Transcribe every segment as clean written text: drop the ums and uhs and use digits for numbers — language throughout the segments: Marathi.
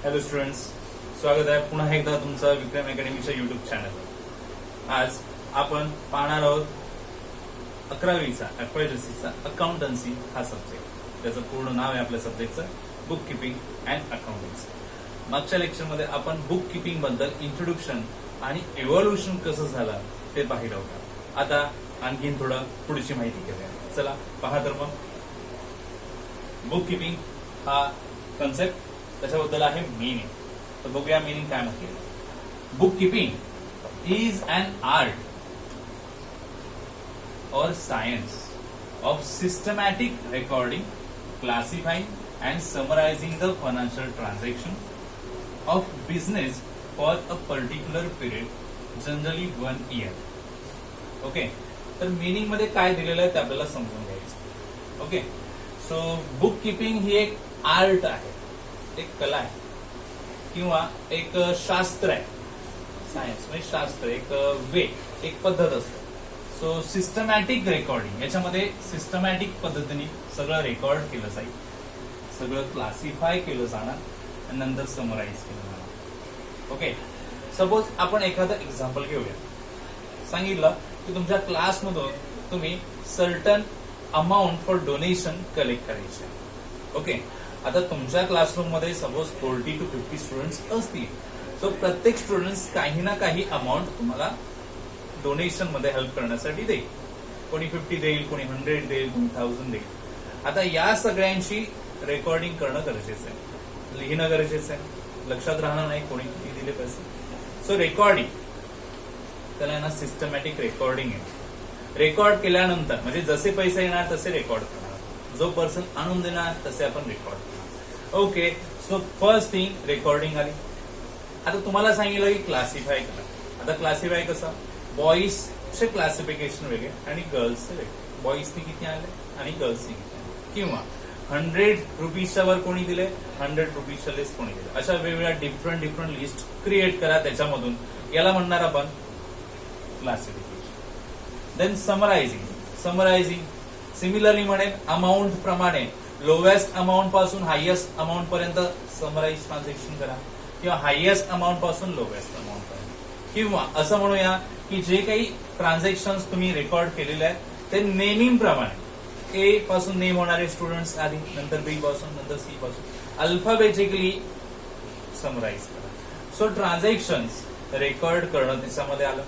हॅलो स्टुडंट्स, स्वागत आहे पुन्हा एकदा तुमचं विक्रम अकॅडमीच्या युट्यूब चॅनल। आज आपण पाहणार आहोत 11वीचा FYGCचा अकाउंटन्सी हा सब्जेक्ट। त्याचं पूर्ण नाव आहे आपल्या सब्जेक्टचं बुक किपिंग अँड अकाउंटन्सी। मागच्या लेक्चरमध्ये आपण बुक किपिंग बद्दल इंट्रोडक्शन आणि इव्होल्युशन कसं झालं ते पाहिलं होतं। आता आणखीन थोडं पुढची माहिती घेऊया। चला पहा तर मग बुक किपिंग हा कन्सेप्ट त्याच्याबद्दल आहे मीनिंग। तर बघूया मीनिंग काय म्हटलेलं। Book keeping is an art or science of systematic recording, classifying and summarizing the financial transaction of business for a particular period, generally 1 year. Okay, तर मीनिंग मध्ये काय दिलेलं आहे ते आपल्याला समजून घ्यायचं। ओके, सो बुक किपिंग ही एक आर्ट आहे, एक कला आहे किंवा एक शास्त्र आहे। सायन्स म्हणजे शास्त्र, एक वे, एक पद्धत असते। सो सिस्टमॅटिक रेकॉर्डिंग, याच्यामध्ये सिस्टमॅटिक पद्धतीने सगळं रेकॉर्ड केलं जाईल, सगळं क्लासिफाय केलं जाणार आणि नंतर समराईज केलं जाणार। ओके, सपोज आपण एखादं एक्झाम्पल घेऊया। सांगितलं की तुमच्या क्लासमधून तुम्ही certain amount for donation collect करायचे। ओके, आता तुमच्या क्लासरूम मध्ये सपोज 40 to 50 स्टुडंट्स असतील, सो प्रत्येक स्टुडंट्स काही ना काही अमाऊंट तुम्हाला डोनेशन मध्ये हेल्प करण्यासाठी देईल। कोणी 50 देईल, कोणी 100 देईल, कोणी 1000 देईल। आता या सगळ्यांची रेकॉर्डिंग करणं गरजेचं आहे, लिहिणं गरजेचं आहे, लक्षात राहणार नाही कोणी किती दिले पैसे। सो रेकॉर्डिंग, त्याला ना सिस्टमॅटिक रेकॉर्डिंग आहे। रेकॉर्ड केल्यानंतर म्हणजे जसे पैसे येणार तसे रेकॉर्ड करणार, जो पर्सन आणून देणार तसे आपण रेकॉर्ड करणार। Okay, so first thing recording आली। आता तुम्हाला सांगितलं की क्लासिफाय करा। आता क्लासिफाय कसं, बॉईजचे क्लासिफिकेशन वेगळे आणि गर्ल्सचे वेगळे। बॉईजनी किती आले आणि गर्ल्सनी किती आले, किंवा 100 रुपीजच्या वर कोणी दिले, 100 रुपीजच्या लेस कोणी दिले, अशा वेगवेगळ्या डिफरंट लिस्ट क्रिएट करा त्याच्यामधून। याला म्हणणार आपण क्लासिफिकेशन। देन समरायझिंग सिमिलरली म्हणेल अमाऊंट प्रमाणे लोवेस्ट अमाऊंट पासून हायएस्ट अमाऊंट पर्यंत समराईज ट्रान्झॅक्शन करा, किंवा हायएस्ट अमाऊंट पासून लोवेस्ट अमाऊंट पर्यंत, किंवा असं म्हणूया की जे काही ट्रान्झॅक्शन तुम्ही रेकॉर्ड केलेले आहेत ते नेमिंग प्रमाणे ए पासून नेम होणारे स्टुडंट्स आधी, नंतर बी पासून, नंतर सी पासून अल्फाबेटिकली समराईज करा। सो ट्रान्झॅक्शन रेकॉर्ड करणं त्याच्यामध्ये आलं,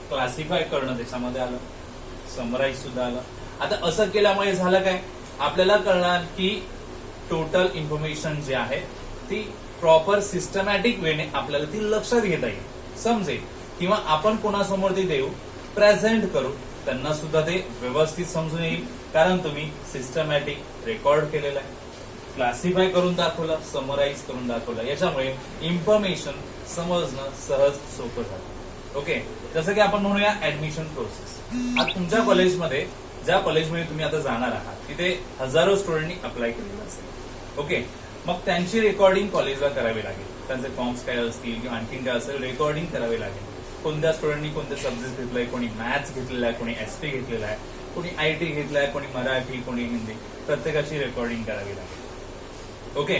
क्लासिफाय करणं त्याच्यामध्ये आलं, समराईज सुद्धा आलं। आता असं केल्यामुळे झालं काय, आपल्याला कळणार की टोटल इन्फॉर्मेशन जी आहे ती प्रॉपर सिस्टमॅटिक वेने आपल्याला ती लक्षात घेता येईल, समजेल, किंवा आपण कोणासमोर ते देऊ, प्रेझेंट करू, त्यांना सुद्धा ते व्यवस्थित समजून येईल, कारण तुम्ही सिस्टमॅटिक रेकॉर्ड केलेलं आहे, क्लासिफाय करून दाखवलं, समराईज करून दाखवलं। याच्यामुळे इन्फॉर्मेशन समजणं सहज सोपं झालं। ओके, जसं की आपण म्हणूया ऍडमिशन प्रोसेस। आज तुमच्या कॉलेजमध्ये, ज्या कॉलेजमध्ये तुम्ही आता जाणार आहात, तिथे हजारो स्टुडंटनी अप्लाय केलेलं असेल। ओके, मग त्यांची रेकॉर्डिंग कॉलेजला करावी लागेल, त्यांचे फॉर्म्स काय असतील किंवा आणखीन काय असेल रेकॉर्डिंग करावी लागेल। कोणत्या स्टुडंटनी कोणते सब्जेक्ट घेतलाय, कोणी मॅथ्स घेतलेला आहे, कोणी SP घेतलेला आहे, कोणी IT घेतलाय, कोणी मराठी, कोणी हिंदी, प्रत्येकाची रेकॉर्डिंग करावी लागेल। ओके,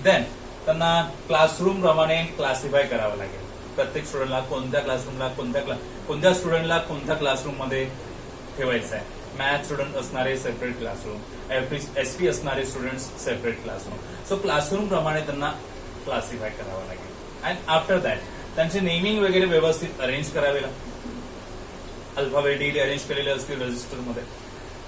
देन त्यांना क्लासरूम प्रमाणे क्लासिफाय करावं लागेल। प्रत्येक स्टुडंटला कोणत्या क्लासरूमला, कोणत्या स्टुडंटला कोणत्या क्लासरूम मध्ये ठेवायचं आहे। मॅथ स्टुडंट असणारे सेपरेट क्लासरूम, SP असणारे students separate classroom. So classroom प्रमाणे त्यांना क्लासिफाय करावं लागेल। अँड आफ्टर दॅट त्यांचे नेमिंग वगैरे व्यवस्थित अरेंज करावे लागेल, अल्फाबेटिकली अरेंज केलेले असतील रजिस्टरमध्ये।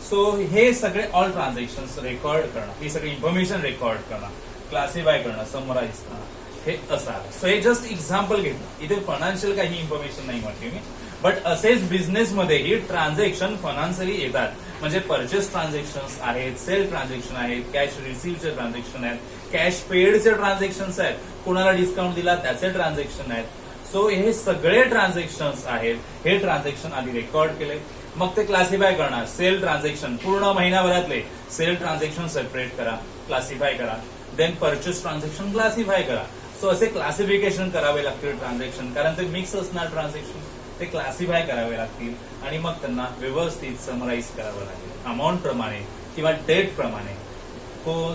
सो हे सगळे ऑल ट्रान्झॅक्शन रेकॉर्ड करणं, ही सगळी इन्फॉर्मेशन रेकॉर्ड करणं, क्लासिफाय करणं, समराईज करणं, हे असं आहे। सो हे जस्ट एक्झाम्पल घेतलं, इथे फायनान्शियल काही इन्फॉर्मेशन नाही म्हटली मी, बट असेच बिझनेसमध्ये ही ट्रान्झॅक्शन फायनान्शियली येतात। म्हणजे परचेस ट्रान्झॅक्शन आहेत, सेल ट्रान्झॅक्शन आहेत, कॅश रिसिव्हचे ट्रान्झॅक्शन आहेत, कॅश पेडचे ट्रान्झॅक्शन आहेत, कोणाला डिस्काउंट दिला त्याचे ट्रान्झॅक्शन आहेत। सो हे सगळे ट्रान्झॅक्शन आहेत, हे ट्रान्झॅक्शन आधी रेकॉर्ड केले, मग ते क्लासिफाय करणार। सेल ट्रान्झॅक्शन पूर्ण महिन्याभरातले सेल ट्रान्झॅक्शन सेपरेट करा, क्लासिफाय करा, देन परचेस ट्रान्झॅक्शन क्लासिफाय करा। सो असे क्लासिफिकेशन करावे लागतील ट्रान्झॅक्शन, कारण ते मिक्स असणार ट्रान्झॅक्शन, ते क्लासिफाय करावे लागतील आणि मग त्यांना व्यवस्थित समराईज करावं लागेल अमाऊंट प्रमाणे किंवा डेट प्रमाणे।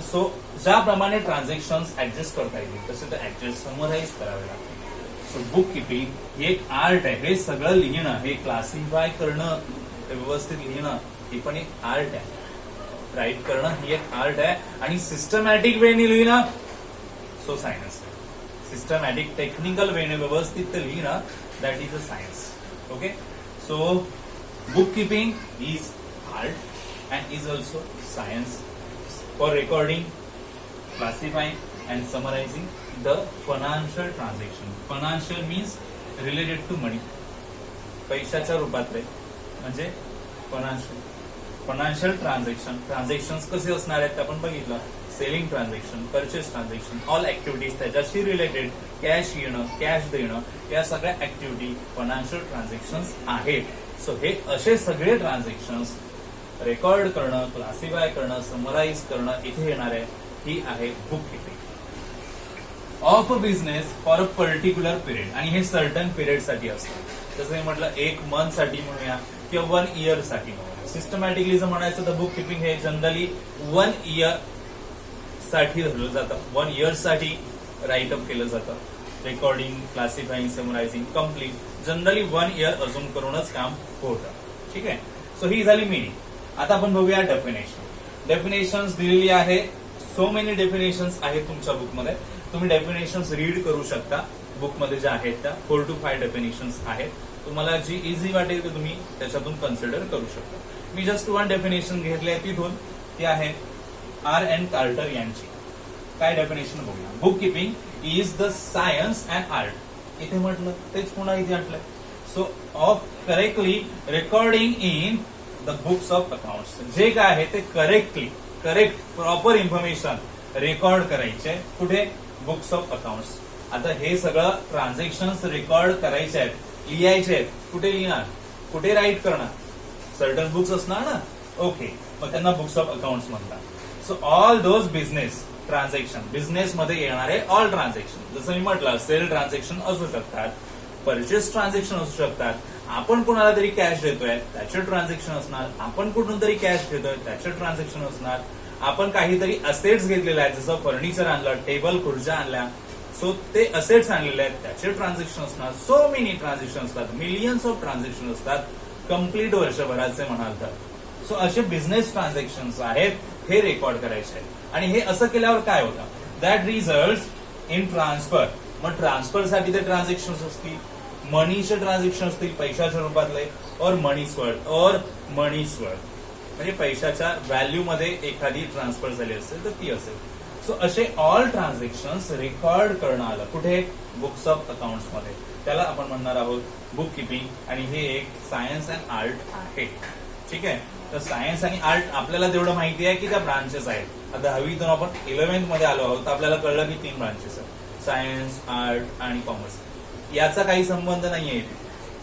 सो ज्याप्रमाणे ट्रान्झॅक्शन ऍडजस्ट करता येतील तसे ते ऍडजस्ट समराईज करावे लागते. सो बुक किपिंग ही एक आर्ट आहे. हे सगळं लिहिणं, हे क्लासिफाय करणं, व्यवस्थित लिहिणं हे पण एक आर्ट आहे. राईट करणं ही एक आर्ट आहे आणि सिस्टमॅटिक वेने लिहिणं सो सायन्स. सिस्टमॅटिक टेक्निकल वेने व्यवस्थित ते लिहिणं that is a science. Okay, so book keeping is art and is also science for recording, classifying and summarizing the financial transaction. Financial means related to money. पैशाच्या रूपातले म्हणजे फायनान्शियल ट्रान्झॅक्शन्स कसे असणार आहेत ते आपण बघितलं. Selling transaction, purchase transaction, all activities त्याच्याशी रिलेटेड, कॅश येणं, कॅश देणं, या सगळ्या ऍक्टिव्हिटी फायनान्शियल ट्रान्झॅक्शन्स आहेत. सो हे असे सगळे ट्रान्झॅक्शन्स रेकॉर्ड करणं, क्लासिफाय करणं, समराईज करणं इथे येणार आहे. ही आहे book keeping of a business for a particular period. आणि हे सर्टन पिरियड साठी असतं. जसं मी म्हटलं 1 मंथ साठी म्हणूया किंवा 1 इयर साठी म्हणूया. सिस्टमॅटिकली जर म्हणायचं तर बुक किपिंग हे जनरली 1 इयर साठी धरलं जातं. 1 इयर साठी राईटअप केलं जातं. Recording, classifying, summarising complete generally 1 year अजून करूनच काम होतं. ठीक आहे, सो ही झाली मिनिंग. आता आपण बघूया डेफिनेशन. डेफिनेशन्स दिलेली आहे. सो मेनी डेफिनेशन्स आहेत तुमच्या बुकमध्ये. तुम्ही डेफिनेशन्स रीड करू शकता. बुकमध्ये ज्या आहेत त्या 4 to 5 डेफिनेशन्स आहेत. तुम्हाला जी इझी वाटेल ते तुम्ही त्याच्यातून कन्सिडर करू शकता. मी जस्ट 1 डेफिनेशन घेतली आहे तिथून. ती आहे R.N. कार्टर यांची. काय डेफिनेशन बघूया. Book keeping is the science and art. इथे म्हटलं तेच पुन्हा इथे म्हटलंय. So of correctly recording in the books of accounts. जे काय आहे ते करेक्ट प्रॉपर इन्फॉर्मेशन रेकॉर्ड करायचे कुठे, बुक्स ऑफ अकाउंट्स. आता हे सगळं ट्रान्झॅक्शन्स रेकॉर्ड करायचे आहेत, लिहायचे आहेत. कुठे लिहिणार, कुठे राईट करणार, सर्टन बुक्स असणार ना. ओके, मग त्यांना बुक्स ऑफ अकाउंट्स म्हणतात. So all those business transaction, बिझनेसमध्ये येणारे ऑल ट्रान्झॅक्शन. जसं मी म्हटलं सेल ट्रान्झॅक्शन असू शकतात, परचेस ट्रान्झॅक्शन असू शकतात. आपण कोणाला तरी कॅश देतोय त्याचे ट्रान्झॅक्शन असणार. आपण कुठून तरी कॅश घेतोय त्याचे ट्रान्झॅक्शन असणार. आपण काहीतरी असेट्स घेतलेले आहेत, जसं फर्निचर आणलं, टेबल खुर्च्या आणल्या, सो ते असेट्स आणलेले आहेत त्याचे ट्रान्झॅक्शन असणार. सो मेनी ट्रान्झॅक्शन असतात, मिलियन्स ऑफ ट्रान्झॅक्शन असतात कम्प्लीट वर्षभराचे म्हणाल तर. सो असे बिझनेस ट्रान्झॅक्शन आहेत, हे रेकॉर्ड करायचे आहेत. आणि हे असं केल्यावर काय होतं, दॅट रिझल्ट इन ट्रान्सफर. मग ट्रान्सफरसाठी ते ट्रान्झॅक्शन असतील, मनीचे ट्रान्झॅक्शन असतील पैशाच्या रूपातले, और मनीज वर्थ म्हणजे पैशाच्या व्हॅल्यू मध्ये एखादी ट्रान्सफर झाली असेल तर ती असेल. सो असे ऑल ट्रान्झॅक्शन्स रेकॉर्ड करणं आलं कुठे, बुक्स ऑफ अकाउंट्स मध्ये. त्याला आपण म्हणणार आहोत बुक किपिंग. आणि हे एक सायन्स अँड आर्ट आहे. ठीक आहे, तर सायन्स आणि आर्ट आपल्याला तेवढं माहिती आहे की त्या ब्रांचेस आहेत. आता 10वीतून आपण 11th मध्ये आलो आहोत, आपल्याला कळलं की 3 ब्रांचेस आहेत, सायन्स, आर्ट आणि कॉमर्स. याचा काही संबंध नाहीये.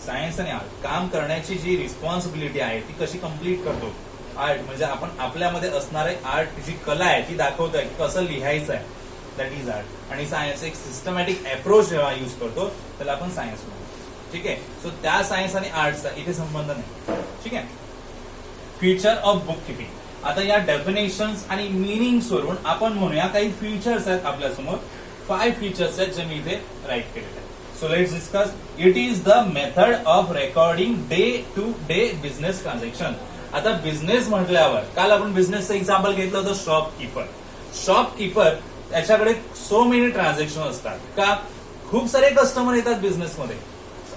सायन्स आणि आर्ट काम करण्याची जी रिस्पॉन्सिबिलिटी आहे ती कशी कम्प्लीट करतो. आर्ट म्हणजे आपण आपल्यामध्ये असणारे आर्ट, जी कला आहे ती दाखवतोय की कसं लिहायचं आहे, दॅट इज आर्ट. आणि सायन्स एक सिस्टमॅटिक अप्रोच जेव्हा युज करतो त्याला आपण सायन्स म्हणतो. ठीक आहे, सो त्या सायन्स आणि आर्टचा इथे संबंध नाही. ठीक आहे, फ्युचर ऑफ बुक किपिंग. आता या डेफिनेशन्स आणि मिनिंग्स वरून आपण म्हणूया काही फीचर्स आहेत आपल्यासमोर. 5 फीचर्स आहेत जे मी इथे राईट केलेले आहेत. So let's discuss. It is the method of recording day-to-day business transaction. आता बिझनेस म्हटल्यावर काल आपण बिझनेसचं एक्झाम्पल घेतलं होतं शॉपकीपर. त्याच्याकडे सो मेनी ट्रान्झॅक्शन असतात का, खूप सारे कस्टमर येतात बिझनेसमध्ये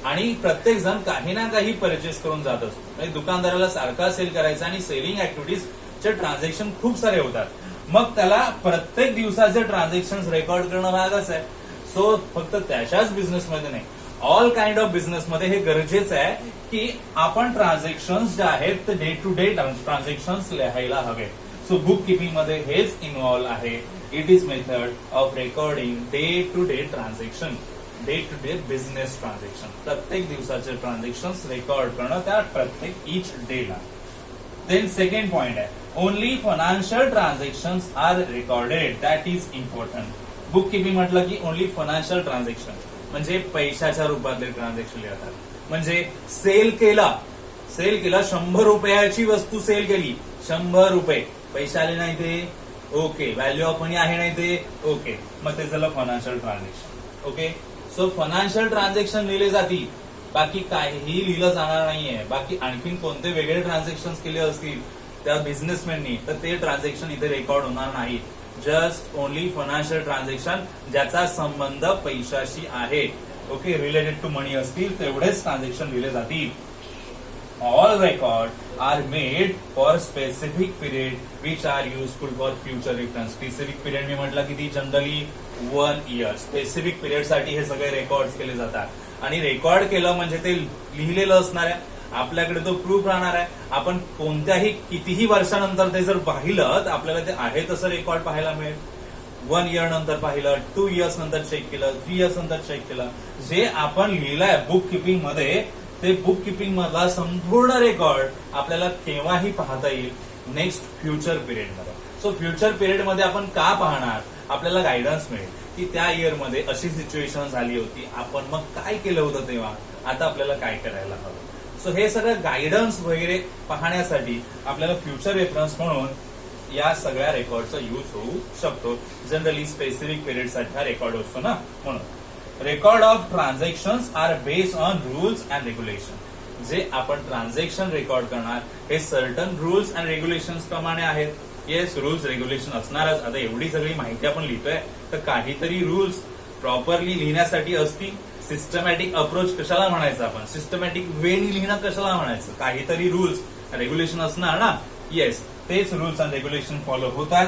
आणि प्रत्येक जण काही ना काही परचेस करून जात असतो. म्हणजे दुकानदाराला सारखा सेल करायचा आणि सेलिंग ऍक्टिव्हिटीजचे ट्रान्झॅक्शन खूप सारे होतात. मग त्याला प्रत्येक दिवसाचे ट्रान्झॅक्शन रेकॉर्ड करणं भागच आहे. सो फक्त त्याच्याच बिझनेसमध्ये नाही, ऑल काइंड ऑफ बिझनेसमध्ये हे गरजेचं आहे की आपण ट्रान्झॅक्शन्स जे आहेत ते डे टू डे ट्रान्झॅक्शन्स लिहायला हवे. सो बुक किपिंग मध्ये हेच इन्व्हॉल्व आहे. It is method of recording day to day transaction, day to day business transaction. प्रत्येक दिवसाचे ट्रान्झॅक्शन्स रेकॉर्ड करणं त्या प्रत्येक ईच डेला. देन सेकंड पॉइंट आहे, only financial transactions are recorded, that is important. Book keeping म्हटलं की ओनली फायनान्शियल ट्रान्झॅक्शन म्हणजे पैशाच्या रूपातले ट्रान्झॅक्शन येतात. म्हणजे सेल केला 100 रुपयाची वस्तू सेल केली, 100 रुपये पैसे आले नाही ते ओके, व्हॅल्यू ऑफ मनी आहे नाही ते ओके, मग ते झालं financial transaction. Okay, so financial transaction लिहिले जातील, बाकी काहीही लिहिलं जाणार नाहीये. बाकी आणखीन कोणते वेगळे ट्रान्झॅक्शन केले असतील त्या बिझनेसमॅननी तर ते ट्रान्झॅक्शन इथे रेकॉर्ड होणार नाही. जस्ट ओनली फायनान्शियल ट्रान्झॅक्शन ज्याचा संबंध पैशाशी आहे, ओके, रिलेटेड टू मनी असतील तेवढेच ट्रान्झॅक्शन लिहिले जातील. All records are made for specific period which are useful for future reference. Specific period मी म्हटलं की ती जनरली 1 year. स्पेसिफिक पिरियड साठी हे सगळे रेकॉर्ड केले जातात आणि रेकॉर्ड केलं म्हणजे ते लिहिलेलं असणार आहे, आपल्याकडे तो प्रूफ राहणार आहे. आपण कोणत्याही कितीही वर्षानंतर ते जर पाहिलं तर आपल्याला ते आहे तसं रेकॉर्ड पाहायला मिळेल. 1 year नंतर पाहिलं, 2 years नंतर चेक केलं, 3 years नंतर चेक केलं. जे आपण लिहिलंय बुक किपिंग मध्ये ते बुक किपिंग मधला संपूर्ण रेकॉर्ड आपल्याला केव्हाही पाहता येईल नेक्स्ट फ्युचर पिरियड मध्ये. सो फ्युचर पिरियड मध्ये आपण का पाहणार, आपल्याला गायडन्स मिळेल की त्या इयर मध्ये अशी सिच्युएशन झाली होती, आपण मग काय केलं होतं तेव्हा, आता आपल्याला काय करायला हवं. सो हे सगळं गायडन्स वगैरे पाहण्यासाठी आपल्याला फ्युचर रेफरन्स म्हणून या सगळ्या रेकॉर्डचा यूज होऊ शकतो. जनरली स्पेसिफिक पिरियड साठी हा रेकॉर्ड असतो ना, म्हणून. Record of transactions are based on rules and regulation. जे आपण ट्रान्झॅक्शन रेकॉर्ड करणार हे सर्टन रूल्स अँड रेग्युलेशन प्रमाणे आहेत. येस, रूल्स रेग्युलेशन असणारच. आता एवढी सगळी माहिती आपण लिहितोय तर काहीतरी रूल्स प्रॉपरली लिहिण्यासाठी असतील. सिस्टमॅटिक अप्रोच कशाला म्हणायचं, आपण सिस्टमॅटिक वेनी लिहिणं कशाला म्हणायचं, काहीतरी रूल्स रेग्युलेशन असणार ना. येस, तेच रूल्स अँड रेग्युलेशन फॉलो होतात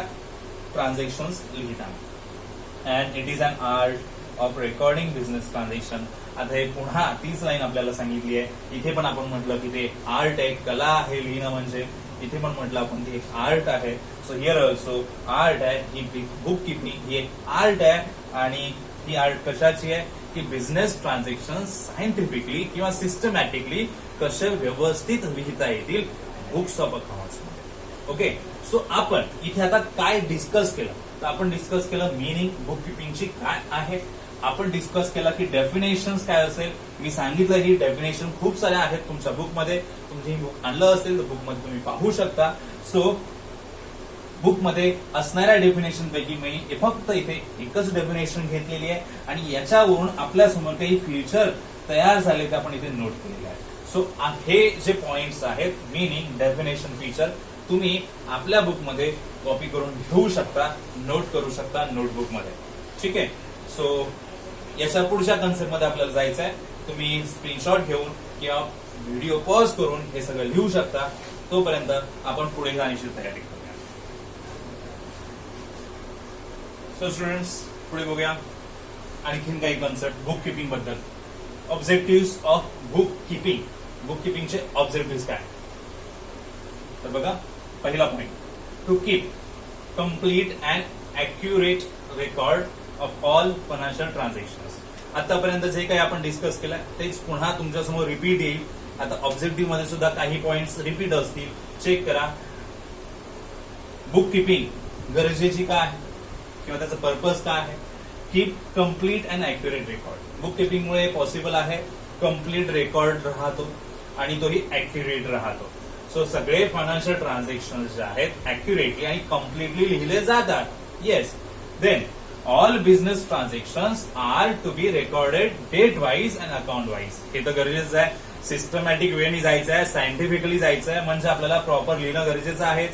ट्रान्झॅक्शन लिहिताना. And it is an art of recording business transaction. आता हे पुन्हा तीच लाईन आपल्याला सांगितली आहे. इथे पण आपण म्हटलं की ते आर्ट आहे, कला आहे लिहिणं म्हणजे. इथे पण म्हटलं आपण ती एक आर्ट आहे. सो हिअर ऑल्सो आर्ट आहे, ही बुक किपिंग ही एक आर्ट आहे. आणि ही आर्ट कशाची आहे की बिझनेस ट्रान्झॅक्शन सायंटिफिकली किंवा सिस्टमॅटिकली कसे व्यवस्थित लिहिता येतील बुक्स ऑफ अकाउंट्स मध्ये. ओके, सो आपण इथे आता काय डिस्कस केलं, तर आपण डिस्कस केलं मिनिंग बुक किपिंगची काय आहे. आपण डिस्कस केला की डेफिनेशन काय असेल. मी सांगितलं ही डेफिनेशन खूप साऱ्या आहेत तुमच्या बुकमध्ये. तुम्ही बुक आणलं असेल तर बुकमध्ये तुम्ही पाहू शकता. सो बुकमध्ये असणाऱ्या डेफिनेशन पैकी मी फक्त इथे एकच डेफिनेशन घेतलेली आहे आणि याच्यावरून आपल्यासमोर काही फीचर तयार झाले ते आपण इथे नोट केलेले आहे. सो हे जे पॉइंट्स आहेत मिनिंग, डेफिनेशन, फीचर तुम्ही आपल्या बुकमध्ये कॉपी करून घेऊ शकता, नोट करू शकता नोटबुक मध्ये. ठीक आहे, सो याच्या पुढच्या कन्सेप्ट मध्ये आपल्याला जायचं आहे. तुम्ही स्क्रीनशॉट घेऊन किंवा व्हिडिओ पॉज करून हे सगळं लिहू शकता. तोपर्यंत आपण पुढे जाण्याची तयारी करूया. सो स्टुडंट्स, पुढे बघूया आणखीन काही कन्सेप्ट बुक किपिंग बद्दल. Objective of book keeping. Book किपिंगचे ऑब्जेक्टिव्ह काय तर बघा, पहिला point, to keep complete and accurate record of all financial transactions. आतापर्यंत जे काही आपण डिस्कस केलंय तेच पुन्हा तुमच्यासमोर रिपीट येईल. आता ऑब्जेक्टिव्ह मध्ये सुद्धा काही पॉइंट्स रिपीट असतील, चेक करा. बुक किपिंग गरजेची काय आहे किंवा त्याचा पर्पज काय आहे. Keep complete and accurate record. Book keeping मुळे पॉसिबल आहे कम्प्लीट रेकॉर्ड राहतो आणि तोही ॲक्युरेट राहतो. सो सगळे फायनान्शियल ट्रान्झॅक्शन जे आहेत ॲक्युरेटली आणि कम्प्लिटली लिहिले जातात. Yes, then all business transactions are to be recorded date wise and account wise. हे तर गरजेचं आहे. सिस्टमॅटिक वेनी जायचं आहे, सायंटिफिकली जायचं आहे, म्हणजे आपल्याला प्रॉपर लिहिणं गरजेचं आहे.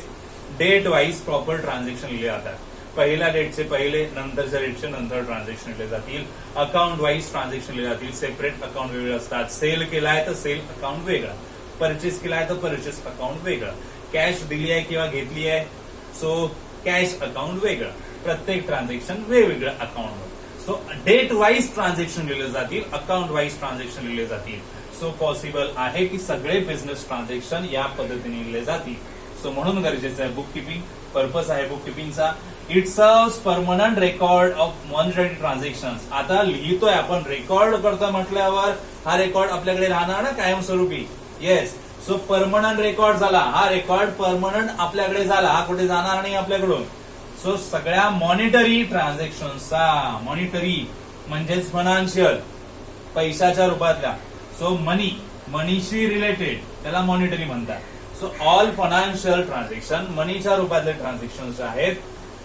डेट वाईज प्रॉपर ट्रान्झॅक्शन लिहिले जातात. पहिल्या डेटचे पहिले, नंतरच्या डेटचे नंतर ट्रान्झॅक्शन लिहिले जातील. अकाउंट वाईज ट्रान्झॅक्शन लिहिले जातील. सेपरेट अकाउंट वेगळे असतात. सेल केलाय तर सेल अकाउंट वेगळं, परचेस केलाय तर परचेस अकाउंट वेगळं, कॅश दिली आहे किंवा घेतली आहे सो कॅश अकाउंट वेगळं. प्रत्येक ट्रान्झॅक्शन वेगवेगळं account. So date wise transaction लिहिले जातील, अकाउंट वाईज ट्रान्झॅक्शन लिहिले जातील. सो पॉसिबल आहे की सगळे बिझनेस ट्रान्झॅक्शन या पद्धतीने लिहिले जातील. सो म्हणून गरजेचं आहे बुक किपिंग. पर्पज आहे बुक किपिंगचा, it serves permanent record of monetary transaction. आता लिहितोय आपण, रेकॉर्ड करतो म्हटल्यावर हा रेकॉर्ड आपल्याकडे राहणार ना कायमस्वरूपी. येस, सो परमनंट रेकॉर्ड झाला. हा रेकॉर्ड परमनंट आपल्याकडे झाला, हा कुठे जाणार नाही आपल्याकडून. सो सगळ्या मॉनिटरी ट्रान्झॅक्शनचा, मॉनिटरी म्हणजेच फायनान्शियल, पैशाच्या रूपातल्या. सो मनी, मनीशी रिलेटेड त्याला मॉनिटरी म्हणतात. सो ऑल फायनान्शियल ट्रान्झॅक्शन, मनीच्या रूपातले ट्रान्झॅक्शन आहेत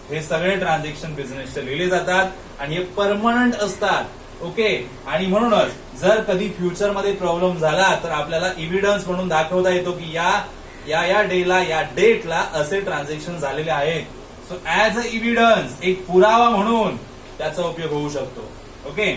हे सगळे ट्रान्झॅक्शन बिझनेसचे लिहिले जातात आणि हे परमनंट असतात. ओके, आणि म्हणूनच जर कधी फ्युचरमध्ये प्रॉब्लेम झाला तर आपल्याला इव्हिडन्स म्हणून दाखवता येतो की या डेला या डेटला असे ट्रान्झॅक्शन झालेले आहेत. सो ऍज अ इव्हिडन्स, एक पुरावा म्हणून त्याचा उपयोग होऊ शकतो. Okay,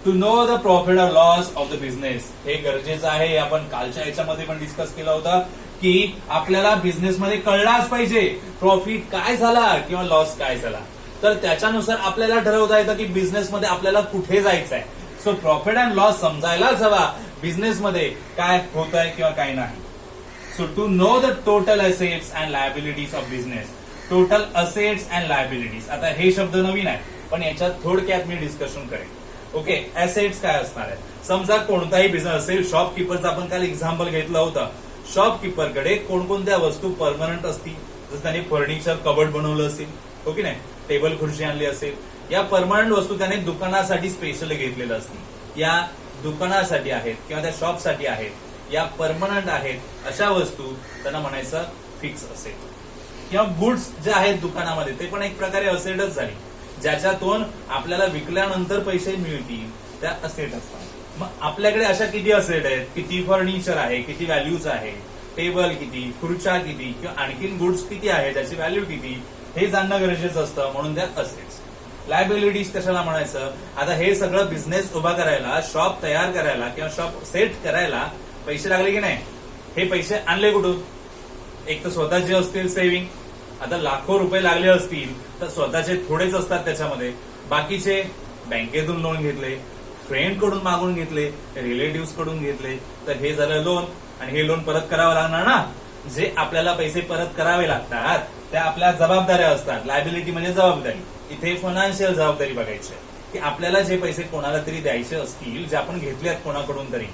to know the profit or loss of the business, हे गरजेचं आहे. आपण कालच्या याच्यामध्ये पण डिस्कस केलं होतं की आपल्याला बिझनेसमध्ये कळलाच पाहिजे प्रॉफिट काय झाला किंवा लॉस काय झाला, तर त्याच्यानुसार आपल्याला ठरवता येतं की बिझनेसमध्ये आपल्याला कुठे जायचं आहे. सो प्रॉफिट अँड लॉस समजायलाच हवा बिझनेसमध्ये काय होत आहे किंवा काय नाही. So to know the total assets and liabilities of business, total assets and liabilities. आता हे शब्द नवीन आहे पण याच्यात थोडक्यात मी डिस्कशन करेन. ओके, ऍसेट्स काय असणार आहे? समजा कोणताही बिझनेस असेल, शॉपकीपरचं आपण काल एक्झाम्पल घेतलं होतं. शॉपकीपरकडे कोणकोणत्या वस्तू परमनंट असतील, जसं त्याने फर्निचर कबड बनवलं असेल, ओके नाही, टेबल खुर्ची आणली असेल, या परमनंट वस्तू त्याने दुकानासाठी स्पेशल घेतलेल्या असतील, या दुकानासाठी आहेत किंवा त्या शॉपसाठी आहेत, या परमनंट आहेत, अशा वस्तू त्यांना म्हणायचं फिक्स असेट. किंवा गुड्स जे आहेत दुकानामध्ये ते पण एक प्रकारे असेटच झाली, ज्याच्यातून आपल्याला विकल्यानंतर पैसे मिळतील, त्या असेट असतात. मग आपल्याकडे अशा किती असेट आहेत, किती फर्निचर आहे, किती व्हॅल्यूज आहे, टेबल किती, खुर्च्या किती, किंवा आणखीन गुड्स किती आहे, त्याची व्हॅल्यू किती, हे जाणणं गरजेचं असतं. म्हणून त्या असेट्स. लायबिलिटीज कशाला म्हणायचं? आता हे सगळं बिझनेस उभा करायला, शॉप तयार करायला किंवा शॉप सेट करायला पैसे लागले की नाही? हे पैसे आणले कुठून? एक तर स्वतःचे असतील सेव्हिंग, आता लाखो रुपये लागले असतील तर स्वतःचे थोडेच असतात त्याच्यामध्ये, बाकीचे बँकेतून लोन घेतले, फ्रेंड कडून मागून घेतले, रिलेटिव्ह कडून घेतले, तर हे झालं लोन. आणि हे लोन परत करावं लागणार ना. जे आपल्याला पैसे परत करावे लागतात त्या आपल्या जबाबदाऱ्या असतात. लायबिलिटी म्हणजे जबाबदारी. इथे फायनान्शियल जबाबदारी बघायची की आपल्याला जे पैसे कोणाला तरी द्यायचे असतील, जे आपण घेतले आहेत कोणाकडून तरी,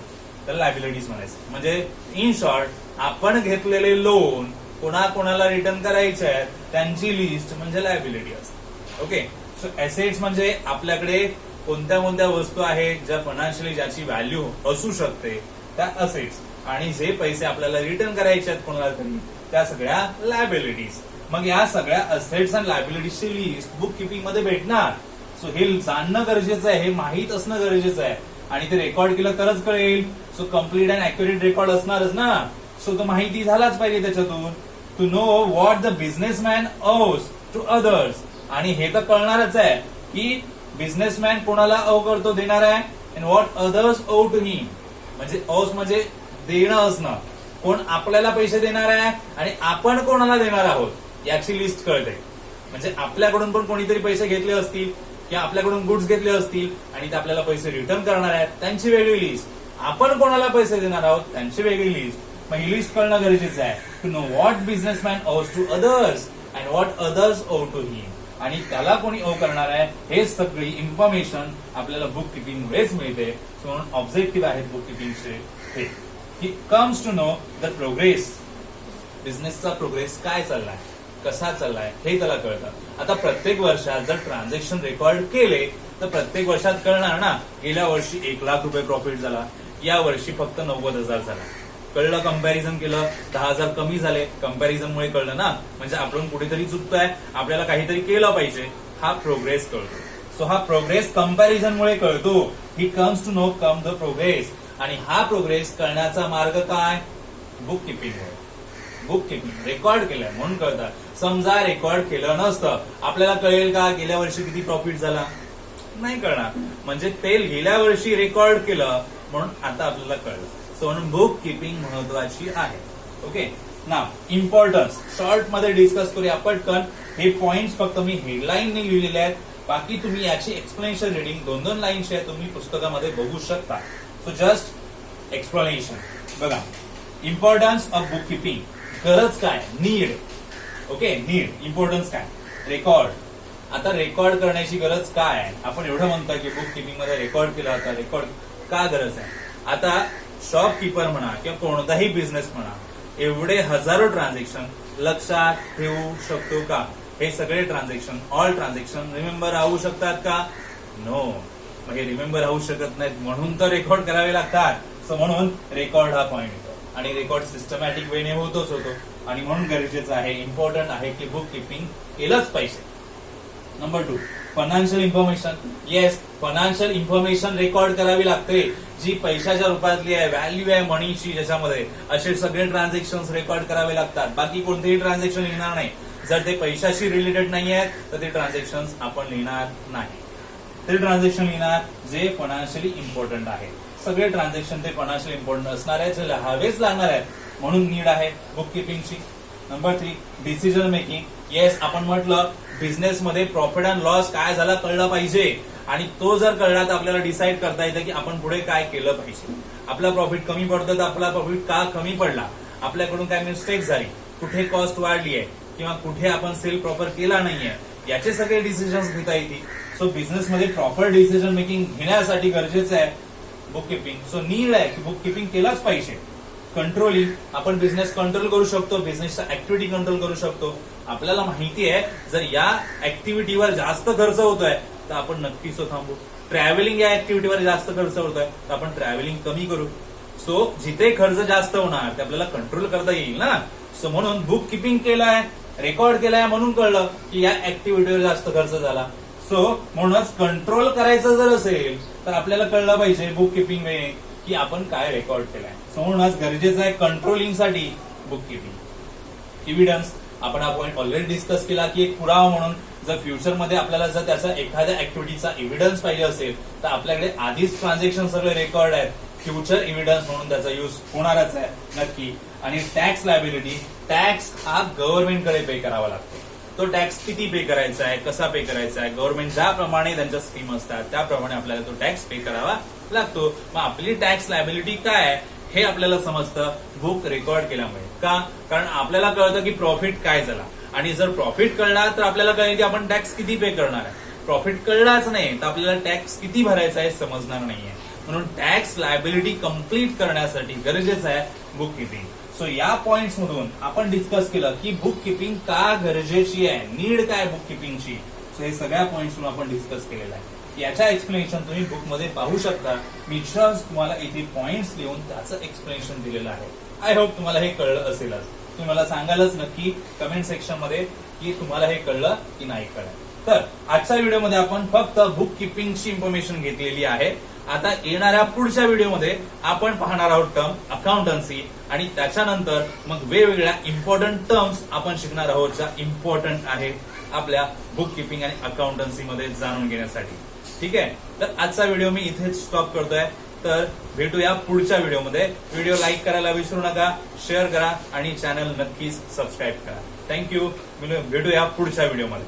तर लायबिलिटीज म्हणायचं. म्हणजे इन शॉर्ट आपण घेतलेले लोन कोणाला रिटर्न करायचे आहेत त्यांची लिस्ट म्हणजे लायबिलिटी असते. ओके, सो एसेट्स म्हणजे आपल्याकडे कोणत्या कोणत्या वस्तू आहेत ज्या फायनान्शियली ज्याची व्हॅल्यू असू शकते, त्या असेट्स. आणि जे पैसे आपल्याला रिटर्न करायचे आहेत कोणाला तरी, त्या सगळ्या लायबिलिटीज. मग या सगळ्या असेट्स अँड लायबिलिटीजची लिस्ट बुक किपिंग मध्ये भेटणार. सो हे जाणणं गरजेचं आहे, हे माहीत असणं गरजेचं आहे, आणि ते रेकॉर्ड केलं तरच कळेल. So complete and accurate record असणारच ना. सो तो माहिती झालाच पाहिजे त्याच्यातून. To know what the businessman owes to others, आणि हे तर कळणारच आहे की बिझनेसमॅन कोणाला ओव करतो, देणार आहे, and what others owe to हिम. म्हणजे ओव्स म्हणजे देणं असणं, कोण आपल्याला पैसे देणार आहे आणि आपण कोणाला देणार आहोत याची लिस्ट कळते. म्हणजे आपल्याकडून पण कोणीतरी पैसे घेतले असतील किंवा आपल्याकडून गुड्स घेतले असतील आणि ते आपल्याला पैसे रिटर्न करणार आहेत, त्यांची वेगळी लिस्ट. आपण कोणाला पैसे देणार आहोत त्यांची वेगळी लिस्ट. मग ही लिस्ट कळणं गरजेचं आहे. To know what businessman owes to others and what others owe to him, आणि त्याला कोणी ओव करणार आहे हे सगळी इन्फॉर्मेशन आपल्याला बुक किपिंग मुळेच मिळते. सो म्हणून ऑब्जेक्टिव्ह आहेत बुक किपिंगचे हे की comes to know the progress. बिझनेसचा प्रोग्रेस काय चाललाय, कसा चाललाय हे त्याला कळतं. आता प्रत्येक वर्षात जर ट्रान्झॅक्शन रेकॉर्ड केले तर प्रत्येक वर्षात कळणार ना. गेल्या वर्षी 1,00,000 प्रॉफिट झाला, या वर्षी फक्त 90,000 झाला. कळलं, कंपॅरिझन केलं, 10,000 कमी झाले, कंपॅरिझनमुळे कळलं ना. म्हणजे आपण कुठेतरी चुकतोय, आपल्याला काहीतरी केलं पाहिजे, हा प्रोग्रेस कळतो. सो हा प्रोग्रेस कंपॅरिझनमुळे कळतो. He comes to know come the progress. आणि हा प्रोग्रेस कळण्याचा मार्ग काय? Book keeping. Book keeping record केलंय म्हणून कळतात. समजा रेकॉर्ड केलं नसतं, आपल्याला कळेल का गेल्या वर्षी किती प्रॉफिट झाला? नाही कळणार. म्हणजे ते गेल्या वर्षी रेकॉर्ड केलं म्हणून आता आपल्याला कळलं. सो म्हणून बुक किपिंग महत्वाची आहे. ओके, ना इम्पॉर्टन्स शॉर्ट मध्ये डिस्कस करूया पटकन. हे पॉइंट्स फक्त मी हेडलाईनने लिहिलेले आहेत, बाकी तुम्ही याची एक्सप्लेनेशन रिडिंग 2-2 लाईन्स आहे तुम्ही पुस्तकामध्ये बघू शकता. सो जस्ट एक्सप्लेनेशन बघा. Importance of book keeping. गरज काय? नीड. Okay, need. इम्पॉर्टन्स काय? रेकॉर्ड. आता रेकॉर्ड करण्याची गरज काय आहे? आपण एवढं म्हणतोय की बुक किपिंग मध्ये रेकॉर्ड केला होता, रेकॉर्ड का गरज आहे? आता शॉपकीपर म्हणा किंवा कोणताही बिझनेस म्हणा, एवढे हजारो ट्रान्झॅक्शन लक्षात ठेवू शकतो का? हे सगळे ट्रान्झॅक्शन, ऑल ट्रान्झॅक्शन रिमेंबर राहू शकतात का? नो. मग हे रिमेंबर राहू शकत नाहीत म्हणून तर रेकॉर्ड करावे लागतात. सो म्हणून रेकॉर्ड हा पॉइंट येतो. आणि रेकॉर्ड सिस्टमॅटिक वेने होतोच होतो. आणि म्हणून गरजेचं आहे, इम्पॉर्टंट आहे की बुक किपिंग केलंच पाहिजे. Number 2, financial information. Yes, financial information record करावी लागते, जी पैशाच्या रूपातली आहे, व्हॅल्यू आहे मनीची, ज्याच्यामध्ये असे सगळे ट्रान्झॅक्शन रेकॉर्ड करावे लागतात. बाकी कोणतेही ट्रान्झॅक्शन लिहिणार नाही. जर ते पैशाशी रिलेटेड नाही आहेत तर ते ट्रान्झॅक्शन आपण लिहिणार नाही. ते ट्रान्झॅक्शन लिहिणार जे फायनान्शियली इम्पॉर्टंट आहे. सगळे ट्रान्झॅक्शन ते फायनान्शियली इम्पॉर्टंट असणार आहे, जे लिहावेच लागणार आहेत, म्हणून नीड आहे बुक किपिंगची. Number 3, decision making. येस, आपण म्हटलं बिझनेसमध्ये प्रॉफिट अँड लॉस काय झाला कळलं पाहिजे, आणि तो जर कळला तर आपल्याला डिसाईड करता येतं की आपण पुढे काय केलं पाहिजे. आपला प्रॉफिट कमी पडतं तर आपला प्रॉफिट का कमी पडला, आपल्याकडून काय मिस्टेक झाली, कुठे कॉस्ट वाढली आहे, किंवा कुठे आपण सेल प्रॉपर केला नाहीये, याचे सगळे डिसिजन घेता येतील. सो बिझनेसमध्ये प्रॉपर डिसिजन मेकिंग घेण्यासाठी गरजेचं आहे बुक किपिंग. सो नीड आहे की बुक किपिंग केलाच पाहिजे. कंट्रोलिंग, आपण बिझनेस कंट्रोल करू शकतो, बिझनेसच्या ऍक्टिव्हिटी कंट्रोल करू शकतो. आपल्याला माहिती आहे जर या ऍक्टिव्हिटीवर जास्त खर्च होतोय तर आपण नक्कीच तो थांबू. ट्रॅव्हलिंग या ऍक्टिव्हिटीवर जास्त खर्च होतोय तर आपण ट्रॅव्हलिंग कमी करू. सो जिथे खर्च जास्त होणार ते आपल्याला कंट्रोल करता येईल ना. सो म्हणून बुक किपिंग केलाय, रेकॉर्ड केलाय, म्हणून कळलं की या ऍक्टिव्हिटीवर जास्त खर्च झाला. सो म्हणूनच कंट्रोल करायचं जर असेल तर आपल्याला कळलं पाहिजे बुक किपिंग वे की आपण काय रेकॉर्ड केलाय. सो म्हणूनच गरजेचं आहे कंट्रोलिंग साठी बुक किपिंग. इव्हिडन्स, आपण हा पॉईंट ऑलरेडी डिस्कस केला की एक पुरावा म्हणून जर फ्युचरमध्ये आपल्याला जर त्याचा एखाद्या ऍक्टिव्हिटीचा एव्हिडन्स पाहिजे असेल तर आपल्याकडे आधीच ट्रान्झॅक्शन सगळे रेकॉर्ड आहेत. फ्युचर एव्हिडन्स म्हणून त्याचा युज होणारच आहे नक्की. आणि टॅक्स लायबिलिटी, टॅक्स हा गव्हर्नमेंटकडे पे करावा लागतो. तो टॅक्स किती पे करायचा आहे, कसा पे करायचा आहे, गव्हर्नमेंट ज्याप्रमाणे त्यांच्या स्कीम असतात त्याप्रमाणे आपल्याला तो टॅक्स पे करावा लागतो. मग आपली टॅक्स लायबिलिटी काय आहे हे आपल्याला समजतं बुक रेकॉर्ड केल्यामुळे. का? कारण आपल्याला कळतं की प्रॉफिट काय झाला, आणि जर प्रॉफिट कळला तर आपल्याला कळेल की आपण टॅक्स किती पे करणार आहे. प्रॉफिट कळलाच नाही तर आपल्याला टॅक्स किती भरायचा आहे समजणार नाहीये. म्हणून टॅक्स लायबिलिटी कम्प्लीट करण्यासाठी गरजेचं आहे बुक किपिंग. सो या पॉइंट्स मधून आपण डिस्कस केलं की बुक किपिंग का गरजेची आहे, नीड काय बुक किपिंगची. सो हे सगळ्या पॉइंट्स आपण डिस्कस केलेलं आहे. याच्या एक्सप्लेनेशन तुम्ही बुकमध्ये पाहू शकता. मी जस्ट तुम्हाला इथे पॉइंट्स लिहून त्याचं एक्सप्लेनेशन दिलेलं आहे. आय होप तुम्हाला हे कळलं असेलच. तुम्ही मला सांगालच नक्की कमेंट सेक्शन मध्ये की तुम्हाला हे कळलं की नाही कळलं. तर आजच्या व्हिडिओमध्ये आपण फक्त बुक किपिंगची इन्फॉर्मेशन घेतलेली आहे. आता येणाऱ्या पुढच्या व्हिडिओमध्ये आपण पाहणार आहोत टर्म अकाउंटन्सी, आणि त्याच्यानंतर मग वेगवेगळ्या इम्पॉर्टंट टर्म्स आपण शिकणार आहोत ज्या इम्पॉर्टंट आहेत आपल्या बुक किपिंग आणि अकाउंटन्सी मध्ये जाणून घेण्यासाठी. ठीक आहे, तर आजचा व्हिडिओ मी इथेच स्टॉप करतोय. तर भेटूया पुढच्या व्हिडिओमध्ये. व्हिडिओ लाईक करायला विसरू नका, शेअर करा आणि चॅनल नक्कीच सबस्क्राईब करा. थँक्यू. भेटूया पुढच्या व्हिडिओमध्ये.